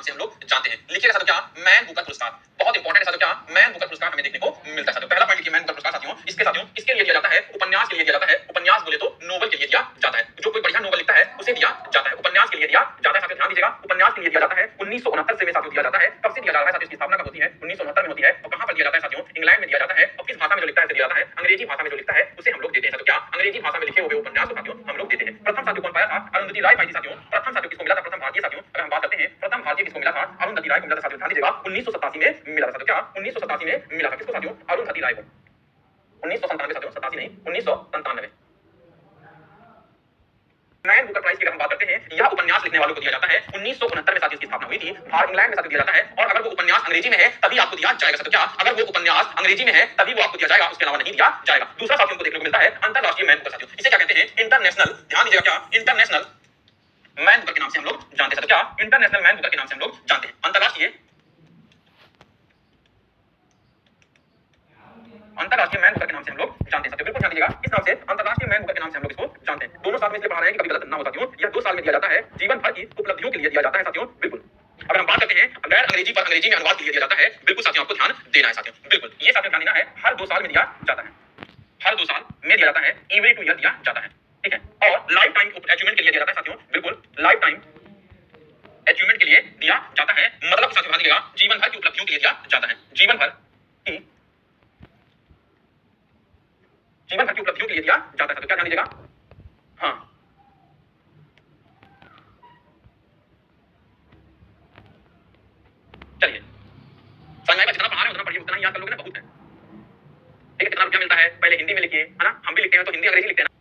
से हम लोग जानते हैं। लिखिएगा साथियों क्या, मैन बुकर पुरस्कार, बहुत इंपॉर्टेंट है साथियों क्या, मैन बुकर पुरस्कार हमें देखने को मिलता है साथियों। पहला पॉइंट लिखिए, मैन बुकर पुरस्कार साथियों, इसके साथियों किसके लिए दिया जाता है? उपन्यास के लिए दिया जाता है। उपन्यास बोले तो नोवेल के लिए दिया जाता है। जो कोई बढ़िया नोवेल लिखता है उसे दिया जाता है, उपन्यास के लिए दिया जाता है साथियों। ध्यान दीजिएगा, उपन्यास के लिए दिया जाता है 1969 से साथियों दिया जाता है। कब से दिया जा रहा है साथियों? इसकी स्थापना कब होती है? 1969 में होती है। और कहां पर दिया जाता है साथियों? इंग्लैंड में दिया जाता है। और किस भाषा में जो लिखता है दिया जाता है? अंग्रेजी भाषा में जो लिखता है उसे हम लोग देते हैं साथियों क्या, अंग्रेजी भाषा में लिखे हुए उपन्यास को साथियों हम लोग देते हैं। प्रथम साथियों कौन पाया था? अरुंधति राय पाई थी साथियों। प्रथम साथियों किसको मिला था? प्रथम भारतीय साथियों। अगर हम बात करते हैं प्रथम भारतीय किसको मिला था? अरुंधति राय को मिला था साथियों। ध्यान दीजिएगा, 1987 में मिला था साथियों क्या, 1987 में मिला था किसको साथियों? अरुंधति राय को। 1997 साथियों, 87 नहीं, 1997। मैन बुकर प्राइज की अगर हम बात करते हैं, यह उपन्यास लिखने वालों को दिया जाता है। 1969 में साथियों इसकी स्थापना हुई थी। भारत इंग्लैंड में साथियों दिया जाता है। और अगर वो उपन्यास अंग्रेजी में है तभी आपको दिया जाएगा साथियों क्या, अगर वो उपन्यास अंग्रेजी में है तभी वो आपको दिया जाएगा, उसके अलावा नहीं दिया जाएगा। दूसरा साथियों को देखने को मिलता है अंतरराष्ट्रीय मैन बुकर साथियों। इसे क्या कहते हैं? इंटरनेशनल। ध्यान दीजिएगा क्या, इंटरनेशनल मैन बुकर के नाम से हम लोग जानते हैं साथियों क्या, इंटरनेशनल मैन बुकर के नाम से हम लोग जानते हैं। अंतरराष्ट्रीय मैन बुकर के नाम से हम लोग जानते हैं साथियों। बिल्कुल ध्यान दीजिएगा, इस नाम से अंतरराष्ट्रीय मैन बुकर के नाम से हम लोग इसको जानते हैं। दोनों साथ में इसलिए पढ़ा रहे हैं कि कभी गलत ना हो साथियों। यह 2 साल में दिया जाता है, जीवन भर की उपलब्धियों के लिए दिया जाता है साथियों। बिल्कुल। अगर हम बात करते हैं गैर अंग्रेजी पर अंग्रेजी में अनुवाद के लिए दिया जाता है, बिल्कुल साथियों आपको ध्यान देना है साथियों। बिल्कुल, ये साथियों ध्यान देना है, हर 2 साल में दिया जाता है, हर 2 साल में दिया जाता है, एवरी 2 ईयर दिया जाता है, ठीक है। और लाइफ टाइम अचीवमेंट के लिए दिया जाता है साथियों। बिल्कुल, लाइफ टाइम अचीवमेंट के लिए दिया जाता है, मतलब साथियों ध्यान दीजिएगा, जीवन भर की उपलब्धियों के लिए दिया जाता है, जीवन भर की उपलब्धियों के लिए दिया जाता है साथियों। क्या ध्यान दीजिएगा, हाँ चलिए समझ में, जितना पढ़ा रहे हैं उतना पढ़िए, उतना ही याद कर लोगे ना, बहुत है। ठीक है, कितना रुपया मिलता है पहले हिंदी में लिखिए, है ना, हम भी लिखते हैं तो हिंदी अंग्रेजी लिखते हैं ना।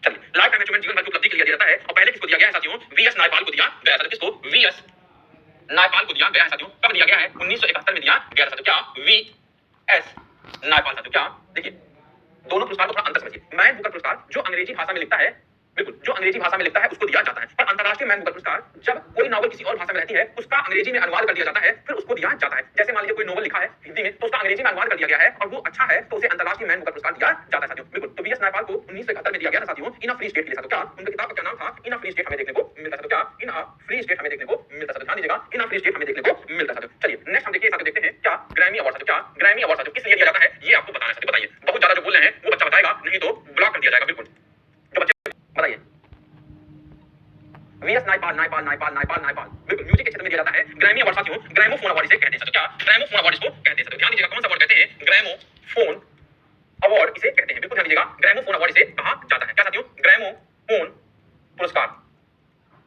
चलिए, लाइफ टाइम अचीवमेंट जीवन भर की उपलब्धि के लिए दिया जाता है। और पहले किसको दिया गया है साथियों? वीएस नायपाल को दिया गया था। किसको? वीएस नायपाल को दिया गया है साथियों। कब दिया गया है? 1971 में दिया गया था साथियों क्या, वीएस नायपाल साथियों क्या। देखिए, दोनों पुरस्कार को थोड़ा अंतर समझिए। मैन बुकर पुरस्कार जो अंग्रेजी भाषा में लिखता है, बिल्कुल, जो अंग्रेजी भाषा में लिखता है उसको दिया जाता है। पर अंतरराष्ट्रीय मैन बुकर पुरस्कार जब कोई नॉवल किसी और भाषा में रहती है, उसका अंग्रेजी में अनुवाद कर दिया जाता है, फिर उसको दिया जाता है। जैसे मान लीजिए कोई नॉवल लिखा है हिंदी में, तो उसका अंग्रेजी में अनुवाद कर दिया गया है और वो अच्छा है, तो उसे अंतरराष्ट्रीय मैन बुकर पुरस्कार दिया जाता है साथियों। बिल्कुल, तो वीएस नायपाल को 1971 में दिया गया था साथियों, इन अ फ्री स्टेट के लिए साथियों क्या। उनकी किताब का क्या नाम था? इन अ फ्री स्टेट हमें देखने को मिलता था क्या, इन अ फ्री स्टेट हमें देखने को मिलता था। ध्यान दीजिएगा, इन अ फ्री स्टेट हमें देखने को मिलता था। चलिए नेक्स्ट हम देखिए साथियों, देखते हैं क्या ग्रैमी अवार्ड साथियों क्या, ग्रैमी अवार्ड साथियों किस लिए दिया जाता है, ये आपको बताना है साथियों। बताइए, बहुत ज्यादा जो बोल रहे हैं वो बच्चा बताएगा, नहीं तो ब्लॉक कर दिया जाएगा। बिल्कुल, जो बच्चे बताइए, वीएस नायपाल नायपाल नायपाल नायपाल नायपाल बिल्कुल, म्यूजिक के क्षेत्र में दिया जाता है ग्रैमी अवार्ड साथियों। ग्रैमोफोन अवार्ड इसे कहते हैं साथियों क्या, ग्रैमोफोन अवार्ड इसको कहते हैं साथियों। ध्यान दीजिएगा, कौन सा अवार्ड कहते हैं? ग्रैमोफोन अवार्ड इसे कहते हैं। बिल्कुल ध्यान दीजिएगा, ग्रैमोफोन अवार्ड इसे कहा जाता है क्या साथियों? ग्रैमोफोन पुरस्कार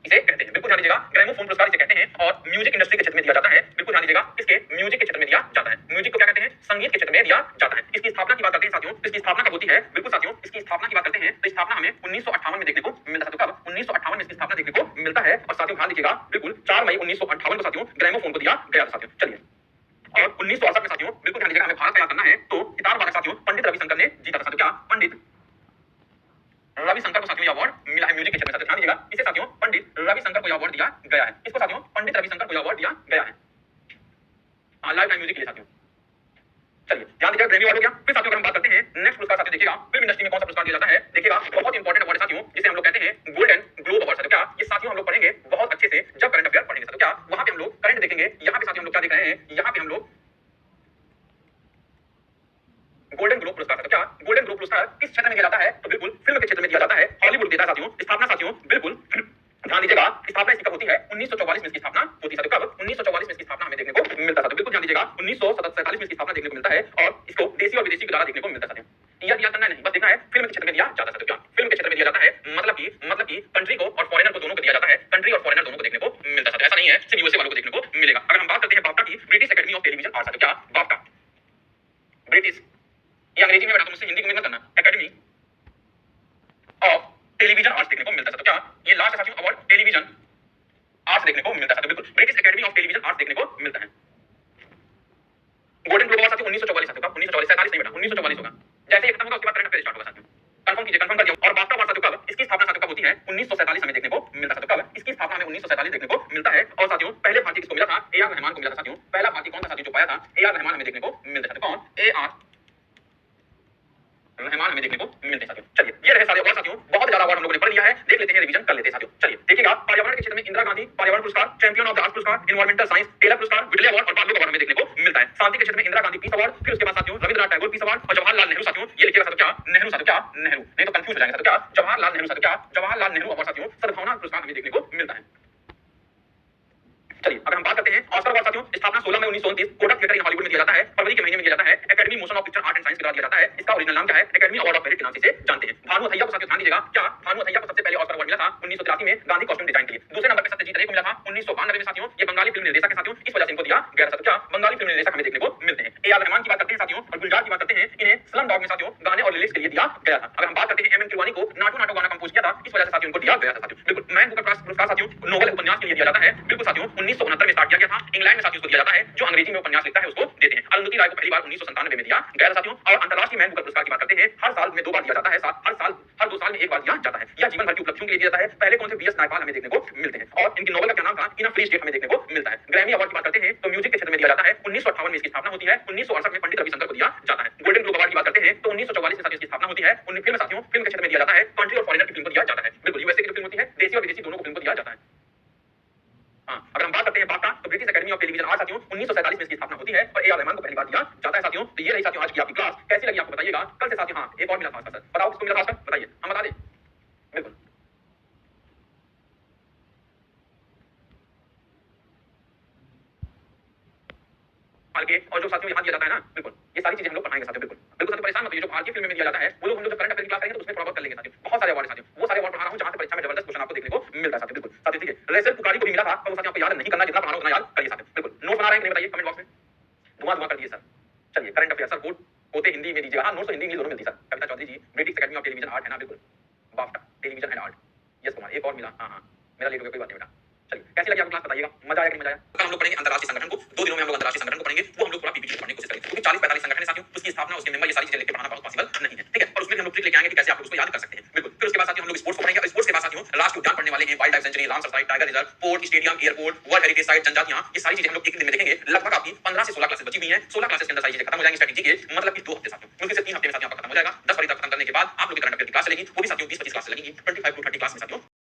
इसे कहते हैं। बिल्कुल ध्यान दीजिएगा, ग्रैमोफोन पुरस्कार इसे कहते हैं। और म्यूजिक इंडस्ट्री के क्षेत्र में दिया जाता है। बिल्कुल ध्यान दीजिएगा, इसके म्यूजिक के क्षेत्र में दिया जाता है। म्यूजिक को क्या कहते हैं? संगीत के क्षेत्र में दिया जाता है। इसकी स्थापना की बात करते हैं साथियों, इसकी स्थापना कब होती है? बिल्कुल साथियों, इसकी स्थापना की बात करते हैं तो स्थापना हमें 1958 में देखने को मिलता है। कब? 1958 में इसकी स्थापना देखने को मिलता है। और साथियों ध्यान दीजिएगा, बिल्कुल 4 मई 1958 को साथियों ग्रैमोफोन को दिया गया था साथियों। चलिए, और 1968 में साथियों, बिल्कुल ध्यान दीजिएगा, हमें भारत का याद करना है तो सितार वादक साथियों पंडित रविशंकर ने जीता था साथियों क्या, पंडित रविशंकर को साथियों ये अवार्ड मिला है म्यूजिक के क्षेत्र में। ध्यान दीजिएगा, इसे साथियों पंडित रविशंकर को अवार्ड दिया गया है। इसको साथियों पंडित रविशंकर को अवार्ड दिया गया है लाइफ टाइम म्यूजिक के लिए साथियों। चलिए ध्यान दीजिएगा, ग्रैमी अवार्ड हो गया। फिर साथियों अगर हम बात करते हैं नेक्स्ट पुरस्कार साथियों, देखिएगा फिल्म इंडस्ट्री में कौन सा पुरस्कार दिया जाता है। देखिएगा, बहुत इंपॉर्टेंट अवार्ड है साथियों, जिसे हम लोग कहते हैं गोल्डन ग्लोब अवार्ड साथियों क्या। ये साथियों हम लोग पढ़ेंगे बहुत अच्छे से जब करंट अफेयर पढ़ेंगे साथियों क्या। वहां पे हम लोग करंट देखेंगे, यहाँ पे साथियों हम लोग क्या देख रहे हैं, यहाँ पे हम लोग गोल्डन ग्लोब पुरस्कार क्या, गोल्डन ग्लोब पुरस्कार किस क्षेत्र में दिया जाता है? तो बिल्कुल फिल्म के क्षेत्र में दिया जाता है, हॉलीवुड देता है साथियों। स्थापना साथियों, बिल्कुल ध्यान दीजिएगा, स्थापना इसकी कब होती है? 1944 में इसकी स्थापना होती है साथियों। कब? 1944 में इसकी स्थापना हमें देखने को मिलता है। बिल्कुल ध्यान दीजिएगा, 1947 में इसकी स्थापना देखने को मिलता है और इसको देसी और विदेशी के द्वारा देखने को मिलता है। यह दिया करना नहीं, बस देखना है फिल्म के क्षेत्र में दिया जाता है क्या, फिल्म के क्षेत्र में दिया जाता है, मतलब कि कंट्री को और फॉरेनर को दोनों को दिया जाता है, कंट्री और फॉरेनर दोनों को देखने को मिलता है। ऐसा नहीं है सिर्फ यूएसए वालों को देखने को मिलेगा। अगर हम बात करते हैं बाफ्टा की, British Academy of television arts क्या, बाफ्टा ब्रिटिश, ये अंग्रेजी में बेटा तुम मुझसे हिंदी में मत करना, एकेडमी ऑफ टेलीविजन आर्ट्स देखने को मिलता है क्या। ये लास्ट साथियों अवार्ड टेलीविजन आर्ट्स देखने को मिलता है। बिल्कुल, British Academy of television arts देखने को मिलता है। गोल्डन ग्लोब अवार्ड साथियों 1944 साथियों का, 1944 47 नहीं बेटा 1944 होगा। जैसे ये खत्म होगा उसके बाद करंट अफेयर स्टार्ट होगा साथियों, कंफर्म कीजिए, कंफर्म कर दिया। और बाफ्टा अवार्ड साथियों कब, इसकी स्थापना साथियों कब होती है? 1947 हमें देखने को मिलता है। कब? इसकी स्थापना हमें 1947 देखने को मिलता है। और साथियों पहले भारतीय किसको मिला था? ए आर रहमान को मिला था साथियों। पहला भारतीय कौन था साथियों जो पाया था? ए आर रहमान हमें देखने को मिलता है। कौन? ए आर मेहमान हमें देखने को मिलते हैं साथियों। चलिए ये रहे सारे अवार्ड साथियों, बहुत ज्यादा अवार्ड हम लोगों ने पढ़ लिया है, देख लेते हैं, रिवीजन कर लेते हैं साथियों। चलिए देखिएगा, पर्यावरण के क्षेत्र में इंदिरा गांधी पर्यावरण पुरस्कार, चैंपियन ऑफ द अर्थ पुरस्कार, एनवायरमेंटल साइंस टेलर पुरस्कार, विटले अवार्ड और बाललोक अवार्ड हमें देखने को मिलता है। शांति के क्षेत्र में इंदिरा गांधी पीस अवार्ड, फिर उसके बाद साथियों रविंद्रनाथ टैगोर पीस अवार्ड और जवाहरलाल नेहरू साथियों, ये लिखिएगा साथियों क्या नेहरू साथियों, क्या नेहरू, नहीं तो कंफ्यूज हो जाएंगे साथियों, क्या जवाहरलाल नेहरू साथियों, क्या जवाहरलाल नेहरू अवार्ड साथियों, सद्भावना पुरस्कार हमें देखने को मिलता है। चलिए अगर हम बात करते हैं ऑस्कर अवार्ड साथियों, स्थापना 16 मई 1929 कोडक थिएटर इन हॉलीवुड में दिया जाता है, फरवरी के महीने में दिया जाता है, academy motion of picture art and science के द्वारा दिया जाता है। इसका ओरिजिनल नाम क्या है? एकेडमी अवार्ड ऑफ मेरिट के नाम से इसे जानते हैं। भानु अथैया को साथियों ध्यान दीजिएगा, क्या भानु अथैया को सबसे पहले ऑस्कर अवार्ड मिला था 1983 में गांधी कॉस्ट्यूम डिजाइन के लिए। दूसरे नंबर पे सत्यजीत रे को मिला था 1992 में साथियों, ये बंगाली फिल्म निर्देशक है साथियों, इस वजह से इनको दिया गया साथियों, क्या बंगाली फिल्म निर्देशक हमें देखने को मिलते हैं। ए आर रहमान की बात करते हैं साथियों और गुलजार की बात करते हैं, इन्हें स्लम डॉग में साथियों गाने और लिरिक्स के लिए दिया गया था। अगर हम बात करते हैं एम एन किरवानी को नाटू नाटू गाना कंपोज किया था, इस वजह से साथियों इनको दिया गया था साथियों। बिल्कुल मैन बुकर पुरस्कार साथियों नोबेल उपन्यास के लिए दिया जाता है, बिल्कुल साथियों 1969 में स्टार्ट किया गया था, इंग्लैंड में साथियों दिया जाता है, जो अंग्रेजी में उपन्यास लिखता है उसको देते हैं। अरुंधति राय को पहली बार 1997 में दिया गया था साथियों। और अंतरराष्ट्रीय मैन बुकर पुरस्कार की बात करते हैं, हर साल में 2 बार दिया जाता है, हर 2 साल में 1 बार दिया जाता है। यह जीवन भर की उपलब्धियों के लिए दिया जाता है। पहले कौन थे? बीएस नायपाल हमें देखने को मिलते हैं और इनकी नोबेल का क्या नाम था? इन अ फ्री स्टेट हमें देखने को मिलता है। ग्रैमी अवार्ड की बात करते हैं तो म्यूजिक के क्षेत्र में दिया जाता है, 1958 में इसकी स्थापना होती है, 1968 में पंडित रविशंकर को दिया जाता है। गोल्डन ग्लोब अवार्ड की बात करते हैं तो 1944 में साथियों इसकी स्थापना होती है। फिल्म साथियों फिल्म के क्षेत्र में दिया जाता है, कंट्री और फॉरेनर की फिल्म को दिया जाता है, बिल्कुल यूएसए की जो फिल्म होती है, देसी और विदेशी दोनों को फिल्म को दिया जाता है। अगर हम बात करते हैं बात का तो British Academy of Television art साथियों 1947 में इसकी स्थापना होती है और ए आर रहमान को पहली बार दिया जाता है साथियों। तो ये रही साथियों आज की आपकी क्लास, कैसी लगी आपको बताइएगा। कल से साथियों हाँ एक और मिला था सर, बताओ किसको मिला था सर, बताइए हम बता दें। बिल्कुल के और जो साथियों यहाँ दिया जाता है ना, बिल्कुल ये सारी चीजें हम लोग पढ़ाएंगे साथियों। बिल्कुल बिल्कुल साथियों परेशान मत होइए, जो भारतीय फिल्म में दिया जाता है वो लोग हम लोग जब करंट अफेयर की क्लास करेंगे तो उसमें थोड़ा बहुत कर लेंगे साथियों। बहुत सारे अवार्ड साथियों, वो सारे अवार्ड पढ़ा रहा हूँ जहाँ से परीक्षा में जबरदस्त क्वेश्चन आपको देखने को मिलता है साथियों। बिल्कुल साथियों ठीक है, रेचल पुकारी को भी मिला था, तो वो साथियों आपको याद नहीं करना, जितना पढ़ा उतना याद करिए साथियों। बिल्कुल नोट बना रहे हैं कि नहीं बताइए कमेंट बॉक्स में, धुआं धुआं कर दिए सर। चलिए करंट अफेयर सर कोड होते हिंदी में दीजिएगा, हाँ नोट्स तो हिंदी इंग्लिश दोनों मिलती है sir. Kavita Chaudhary ji British Academy of Television Art है ना, बिल्कुल BAFTA television and art, yes Kumar एक और मिला, हाँ हाँ मेरा लेट हो गया, कोई बात नहीं बेटा। चलिए कैसी लगी आपको क्लास बताइएगा, मजा आया कि नहीं मजा आया। कल हम लोग पढ़ेंगे अंतर्राष्ट्रीय संगठन को, 2 दिनों में हम लोग अंतर्राष्ट्रीय संगठन को पढ़ेंगे, वो हम लोग थोड़ा पीपीटी पढ़ने की कोशिश करेंगे क्योंकि 40-45 संगठन है साथियों, उसकी स्थापना उसके मेंबर ये सारी चीजें लेके पढ़ाना बहुत पॉसिबल नहीं है, ठीक है। और उसमें हम लोग ट्रिक लेके आएंगे कि कैसे आप लोग उसको याद कर सकते हैं। बिल्कुल फिर उसके बाद साथियों हम लोग स्पोर्ट्स को पढ़ेंगे, स्पोर्ट्स के बाद साथियों राष्ट्रीय उद्यान पढ़ने वाले हैं, wild life sanctuary, Ramsar site, tiger reserve, port, stadium, airport, world heritage site, जनजातियां, ये सारी चीजें हम लोग एक दिन में देखेंगे। लगभग आपकी 15 से 16 क्लासेस बची हुई हैं, 16 क्लासेस के अंदर सारी चीजें खत्म हो जाएंगी स्ट्रेटजी के, मतलब कि 2 हफ्ते साथियों, क्योंकि सिर्फ 3 हफ्ते में साथियों आपका खत्म हो जाएगा। 10 फरवरी तक खत्म करने के बाद आप लोग की करंट अफेयर की क्लास चलेगी, वो भी साथियों 20-25 क्लास लगेगी, 25 to 30 क्लास में साथियों